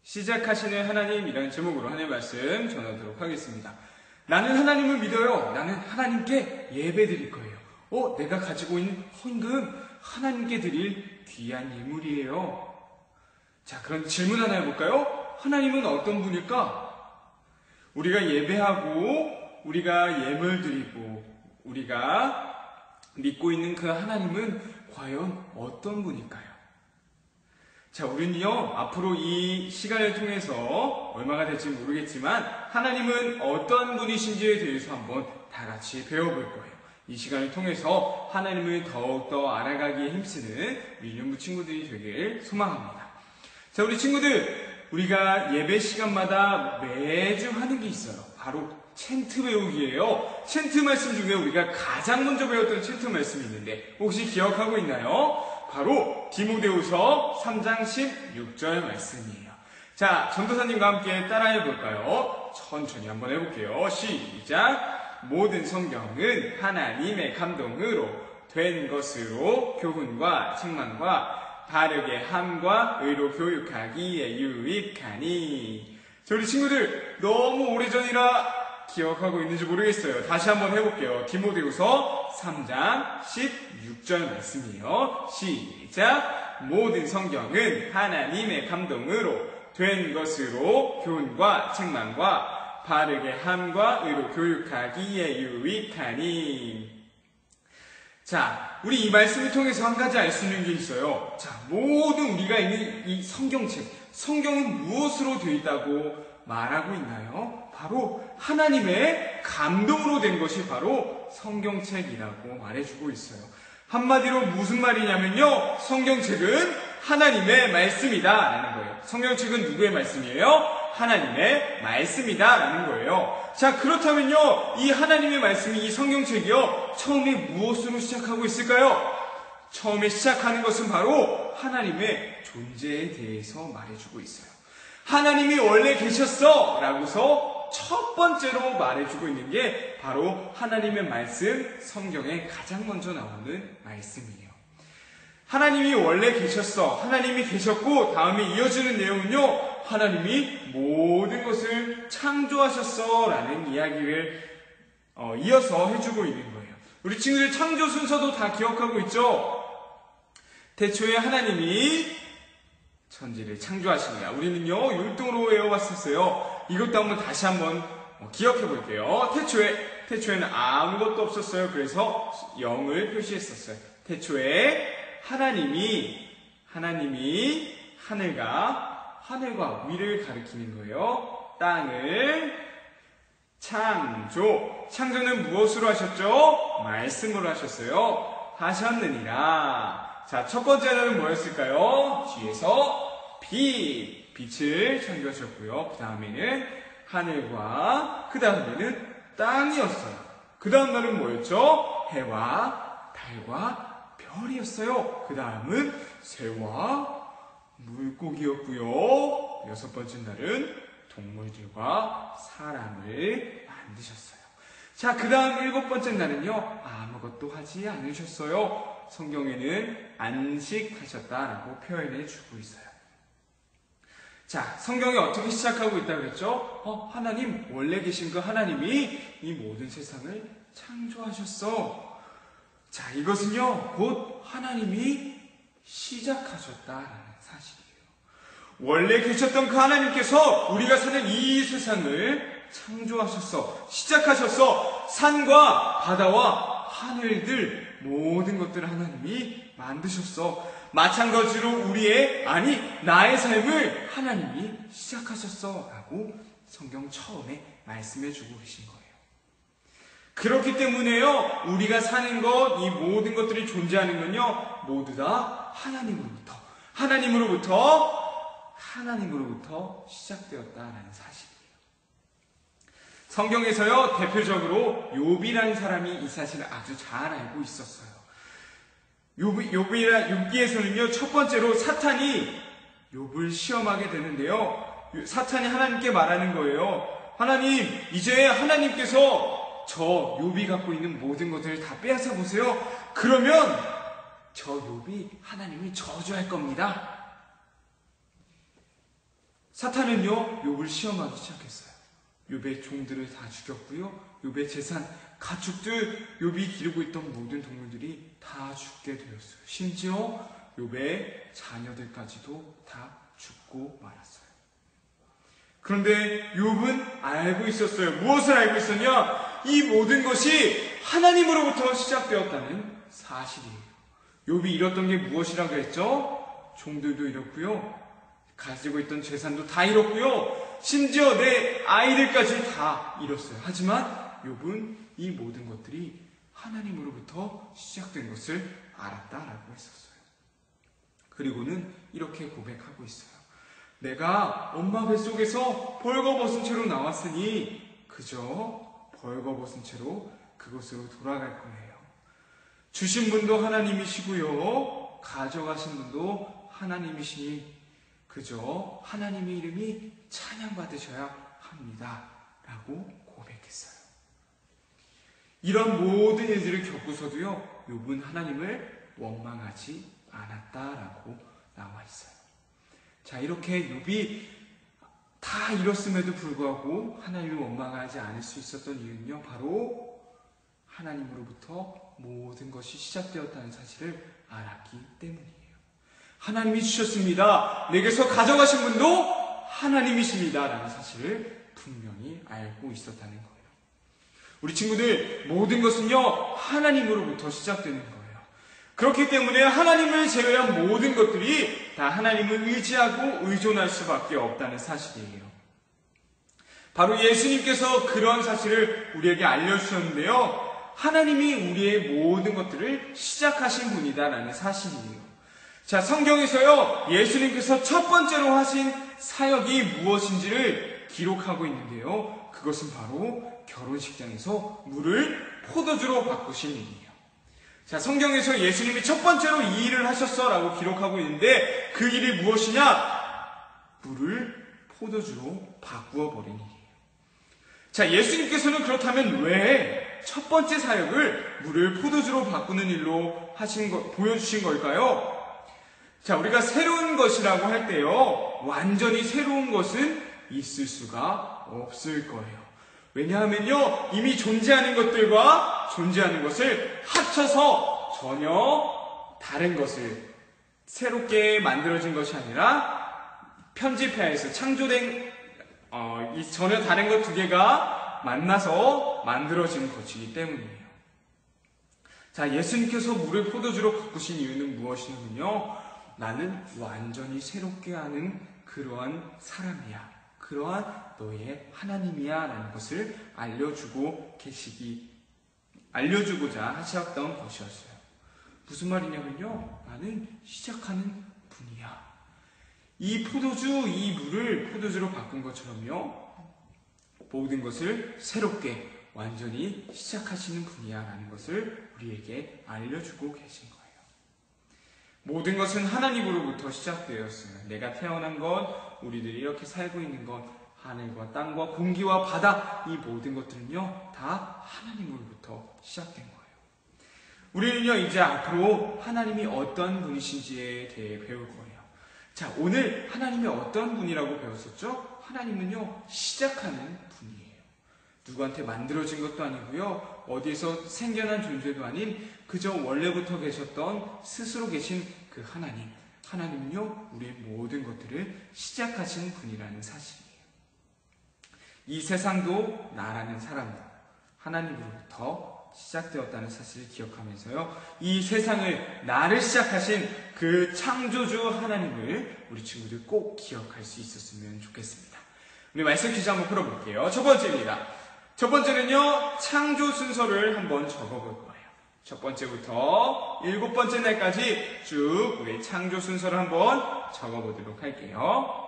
시작하시는 하나님이라는 제목으로 하나님의 말씀 전하도록 하겠습니다. 나는 하나님을 믿어요. 나는 하나님께 예배드릴 거예요. 내가 가지고 있는 헌금 하나님께 드릴 귀한 예물이에요. 자, 그럼 질문 하나 해볼까요? 하나님은 어떤 분일까? 우리가 예배하고 우리가 예물 드리고 우리가 믿고 있는 그 하나님은 과연 어떤 분일까요? 자, 우리는요, 앞으로 이 시간을 통해서 얼마가 될지 모르겠지만 하나님은 어떤 분이신지에 대해서 한번 다 같이 배워볼 거예요. 이 시간을 통해서 하나님을 더욱더 알아가기에 힘쓰는 우리 연부 친구들이 되길 소망합니다. 자, 우리 친구들, 우리가 예배 시간마다 매주 하는 게 있어요. 바로 챈트 배우기예요. 챈트 말씀 중에 우리가 가장 먼저 배웠던 챈트 말씀이 있는데 혹시 기억하고 있나요? 바로 디모데후서 3장 16절 말씀이에요. 자, 전도사님과 함께 따라해 볼까요? 천천히 한번 해볼게요. 시작! 모든 성경은 하나님의 감동으로 된 것으로 교훈과 책망과 바르게 함과 의로 교육하기에 유익하니. 자, 우리 친구들 너무 오래전이라 기억하고 있는지 모르겠어요. 다시 한번 해볼게요. 디모데후서 3장 16절 말씀이에요. 시작! 모든 성경은 하나님의 감동으로 된 것으로 교훈과 책망과 바르게 함과 의로 교육하기에 유익하니. 자, 우리 이 말씀을 통해서 한 가지 알 수 있는 게 있어요. 자, 모든 우리가 있는 이 성경책, 성경은 무엇으로 되어 있다고 말하고 있나요? 바로 하나님의 감동으로 된 것이 바로 성경책이라고 말해주고 있어요. 한마디로 무슨 말이냐면요, 성경책은 하나님의 말씀이다 라는 거예요. 성경책은 누구의 말씀이에요? 하나님의 말씀이다 라는 거예요. 자, 그렇다면요, 이 하나님의 말씀이, 이 성경책이요, 처음에 무엇으로 시작하고 있을까요? 처음에 시작하는 것은 바로 하나님의 존재에 대해서 말해주고 있어요. 하나님이 원래 계셨어 라고서 첫 번째로 말해주고 있는 게 바로 하나님의 말씀, 성경에 가장 먼저 나오는 말씀이에요. 하나님이 원래 계셨어, 하나님이 계셨고 다음에 이어지는 내용은요, 하나님이 모든 것을 창조하셨어 라는 이야기를 이어서 해주고 있는 거예요. 우리 친구들 창조 순서도 다 기억하고 있죠? 태초에 하나님이 천지를 창조하십니다. 우리는요, 율동으로 외워봤었어요. 이것도 한번 다시 한번 기억해 볼게요. 태초에는 아무것도 없었어요. 그래서 0을 표시했었어요. 태초에 하나님이 하늘과 위를 가리키는 거예요. 땅을 창조는 무엇으로 하셨죠? 말씀으로 하셨어요. 하셨느니라. 자, 첫 번째는 뭐였을까요? 뒤에서 빛을 창조하셨고요. 그 다음에는 하늘과 그 다음에는 땅이었어요. 그 다음 날은 뭐였죠? 해와 달과 별이었어요. 그 다음은 새와 물고기였고요. 여섯 번째 날은 동물들과 사람을 만드셨어요. 자, 그 다음 일곱 번째 날은요, 아무것도 하지 않으셨어요. 성경에는 안식하셨다라고 표현해 주고 있어요. 자, 성경이 어떻게 시작하고 있다고 그랬죠? 하나님, 원래 계신 그 하나님이 이 모든 세상을 창조하셨어. 자, 이것은요, 곧 하나님이 시작하셨다라는 사실이에요. 원래 계셨던 그 하나님께서 우리가 사는 이 세상을 창조하셨어. 시작하셨어. 산과 바다와 하늘들, 모든 것들을 하나님이 만드셨어. 마찬가지로 나의 삶을 하나님이 시작하셨어 라고 성경 처음에 말씀해주고 계신 거예요. 그렇기 때문에요, 우리가 사는 것, 이 모든 것들이 존재하는 건요, 모두 다 하나님으로부터 시작되었다라는 사실이에요. 성경에서요, 대표적으로 욥이라는 사람이 이 사실을 아주 잘 알고 있었어요. 욥기에서는요, 첫 번째로 사탄이 욥을 시험하게 되는데요, 사탄이 하나님께 말하는 거예요. 하나님, 이제 하나님께서 저 욥이 갖고 있는 모든 것들을 다 빼앗아 보세요. 그러면 저 욥이 하나님을 저주할 겁니다. 사탄은요, 욥을 시험하기 시작했어요. 욥의 종들을 다 죽였고요. 욥의 재산, 가축들, 욥이 기르고 있던 모든 동물들이 다 죽게 되었어요. 심지어 욥의 자녀들까지도 다 죽고 말았어요. 그런데 욥은 알고 있었어요. 무엇을 알고 있었냐? 이 모든 것이 하나님으로부터 시작되었다는 사실이에요. 욥이 잃었던 게 무엇이라고 했죠? 종들도 잃었고요. 가지고 있던 재산도 다 잃었고요. 심지어 내 아이들까지 다 잃었어요. 하지만 욥은 이 모든 것들이 하나님으로부터 시작된 것을 알았다라고 했었어요. 그리고는 이렇게 고백하고 있어요. 내가 엄마 뱃속에서 벌거벗은 채로 나왔으니 그저 벌거벗은 채로 그곳으로 돌아갈 거예요. 주신 분도 하나님이시고요. 가져가신 분도 하나님이시니 그저 하나님의 이름이 찬양받으셔야 합니다. 라고 고백했어요. 이런 모든 일들을 겪고서도요, 욥은 하나님을 원망하지 않았다라고 나와 있어요. 자, 이렇게 욥이 다 잃었음에도 불구하고 하나님을 원망하지 않을 수 있었던 이유는요, 바로 하나님으로부터 모든 것이 시작되었다는 사실을 알았기 때문이에요. 하나님이 주셨습니다. 내게서 가져가신 분도 하나님이십니다. 라는 사실을 분명히 알고 있었다는 거예요. 우리 친구들, 모든 것은요, 하나님으로부터 시작되는 거예요. 그렇기 때문에 하나님을 제외한 모든 것들이 다 하나님을 의지하고 의존할 수밖에 없다는 사실이에요. 바로 예수님께서 그런 사실을 우리에게 알려주셨는데요. 하나님이 우리의 모든 것들을 시작하신 분이다라는 사실이에요. 자, 성경에서요, 예수님께서 첫 번째로 하신 사역이 무엇인지를 기록하고 있는데요. 그것은 바로 결혼식장에서 물을 포도주로 바꾸신 일이에요. 자, 성경에서 예수님이 첫 번째로 이 일을 하셨어 라고 기록하고 있는데 그 일이 무엇이냐? 물을 포도주로 바꾸어 버린 일이에요. 자, 예수님께서는 그렇다면 왜 첫 번째 사역을 물을 포도주로 바꾸는 일로 보여주신 걸까요? 자, 우리가 새로운 것이라고 할 때요, 완전히 새로운 것은 있을 수가 없을 거예요. 왜냐하면요, 이미 존재하는 것들과 존재하는 것을 합쳐서 전혀 다른 것을 새롭게 만들어진 것이 아니라 편집해서 창조된 이 전혀 다른 것 두 개가 만나서 만들어진 것이기 때문이에요. 자, 예수님께서 물을 포도주로 바꾸신 이유는 무엇이냐면요, 나는 완전히 새롭게 하는 그러한 사람이야. 그러한 너의 하나님이야. 라는 것을 알려주고자 하셨던 것이었어요. 무슨 말이냐면요, 나는 시작하는 분이야. 이 물을 포도주로 바꾼 것처럼요, 모든 것을 새롭게 완전히 시작하시는 분이야. 라는 것을 우리에게 알려주고 계신 거예요. 모든 것은 하나님으로부터 시작되었어요. 내가 태어난 것, 우리들이 이렇게 살고 있는 것, 하늘과 땅과 공기와 바다, 이 모든 것들은요, 다 하나님으로부터 시작된 거예요. 우리는요, 이제 앞으로 하나님이 어떤 분이신지에 대해 배울 거예요. 자, 오늘 하나님이 어떤 분이라고 배웠었죠? 하나님은요, 시작하는 분이에요. 누구한테 만들어진 것도 아니고요, 어디에서 생겨난 존재도 아닌 그저 원래부터 계셨던 스스로 계신 그 하나님은요, 우리의 모든 것들을 시작하신 분이라는 사실이에요. 이 세상도 나라는 사람도 하나님으로부터 시작되었다는 사실을 기억하면서요, 이 세상을, 나를 시작하신 그 창조주 하나님을 우리 친구들 꼭 기억할 수 있었으면 좋겠습니다. 우리 말씀 퀴즈 한번 풀어볼게요. 첫 번째입니다. 첫 번째는요, 창조 순서를 한번 적어볼 거예요. 첫 번째부터 7번째 날까지 쭉 우리 창조 순서를 한번 적어보도록 할게요.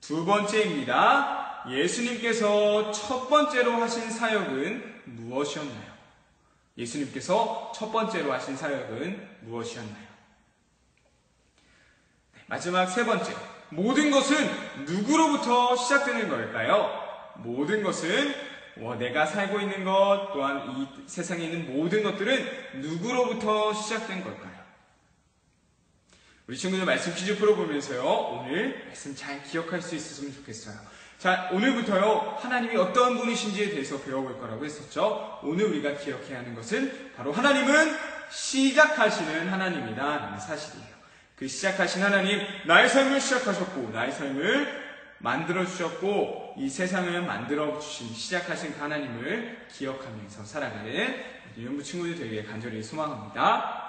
두 번째입니다. 예수님께서 첫 번째로 하신 사역은 무엇이었나요? 예수님께서 첫 번째로 하신 사역은 무엇이었나요? 마지막 세 번째, 모든 것은 누구로부터 시작되는 걸까요? 모든 것은 내가 살고 있는 것, 또한 이 세상에 있는 모든 것들은 누구로부터 시작된 걸까요? 우리 친구들 말씀 퀴즈 풀어보면서요, 오늘 말씀 잘 기억할 수 있었으면 좋겠어요. 자, 오늘부터요, 하나님이 어떤 분이신지에 대해서 배워볼 거라고 했었죠. 오늘 우리가 기억해야 하는 것은 바로 하나님은 시작하시는 하나님이라는 사실이에요. 그 시작하신 하나님, 나의 삶을 시작하셨고, 나의 삶을 만들어주셨고, 이 세상을 만들어주신, 시작하신 그 하나님을 기억하면서 살아가는 우리 연부 친구들 되게 간절히 소망합니다.